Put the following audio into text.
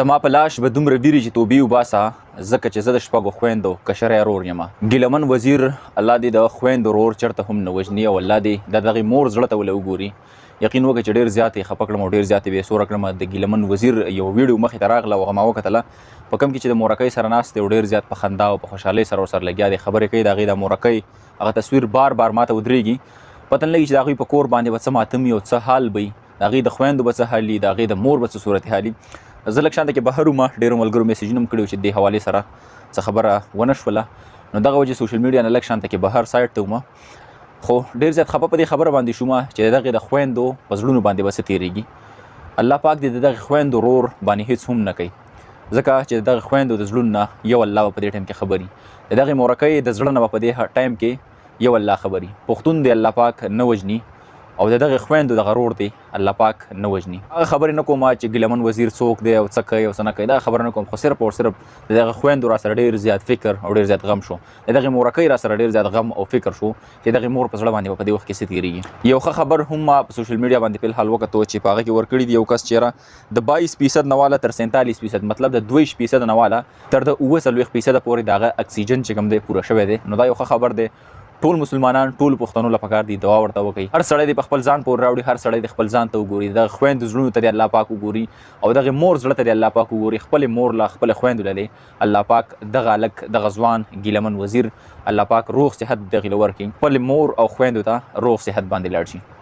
زما په لاش به دومره ویرې چې توبې وباسه ځکه چې زه د شپږو خویندو کشری ورور یم. ګیلمن وزیر الله دې د خویندو ورور چېرته هم نه وژني او الله دې د دغې مور زړه ته ول وګوري. یقین وکړه چې ډېر زیات یې خفه کړم او ډېر زیات یې بېسوره کړم. د ګیلمن وزیر یو ویډیو مخې ته راغله او هغه ما وکتله په کوم کې چې د مورکۍ سره ناست دی او ډېر زیات په خندا او په خوشحالۍ سره ورسره لګیا دی خبرې کوي. د هغې د مورکۍ هغه تصویر بار بار ما ته ودرېږي. پته نه لګي چې د هغوی په کور باندې به څه ماتم وي او څه حال به وي. د هغې د خویندو به څه حال وي، د هغې د مور به څه صورتحال وي. زه لږ شانته کې بهر وم، ډېرو ملګرو میسیجونه هم کړي چې دې حوالې سره څه خبره ونه شوله. نو دغه وجې سوشل میډیا نه لږ شانته کې بهر سایډ ته وم، خو ډېر زیات خفه په دې خبره باندې شوم چې د دغې د خویندو په زړونو باندې به څه تېرېږي. الله پاک دې د دغې خویندو ورور باندې هېڅ هم نه کوي، ځکه چې د دغې خویندو د زړونو نه یو الله به په دې ټایم کې خبري. د دغې مورکۍ د زړه نه به په دې ټایم کې یو الله خبري. پښتون دی الله پاک نه وژني او د دغې خویندو دغه ورور دی الله پاک نه وژني. هغه خبرې نه کوم چې ګیلمن وزیر څوک دی او څه کوي او څه نه کوي، دغه خبره نه کوم، خو صرف او صرف د دغه خویندو را سره ډېر زیات فکر او ډېر زیات غم شو. د دغې مورکۍ را سره ډېر زیات غم او فکر شو چې دغې مور په زړه باندې به په دې وخت کې څه تېرېږي. یو ښه خبر هم ما په سوشل میډیا باندې فلحال وکتو چې په هغه کې ورکړي دي یو کس چېرې د 22% نه واله تر 47%، مطلب د 22% نه واله تر د 47% پورې د هغه اکسیجن چې کوم دی پوره شوی دی. نو دا یو ښه خبر دی. ټول مسلمانان ټول پښتنو له پکار دي دعا ورته وکړي. هر سړی د خپل ځان پورې راوړي، هر سړی د خپل ځان ته وګوري، د خویندو زړونو ته د الله پاک وګوري او دغه مور زړه ته د الله پاک وګوري. خپل مور له خپل خویندو له الله پاک دغه هلک دغه ځوان ګیلمن وزیر الله پاک روغ صحت دغې له ورکړي، خپل مور او خویندو ته روغ صحت باندې لاړ شي.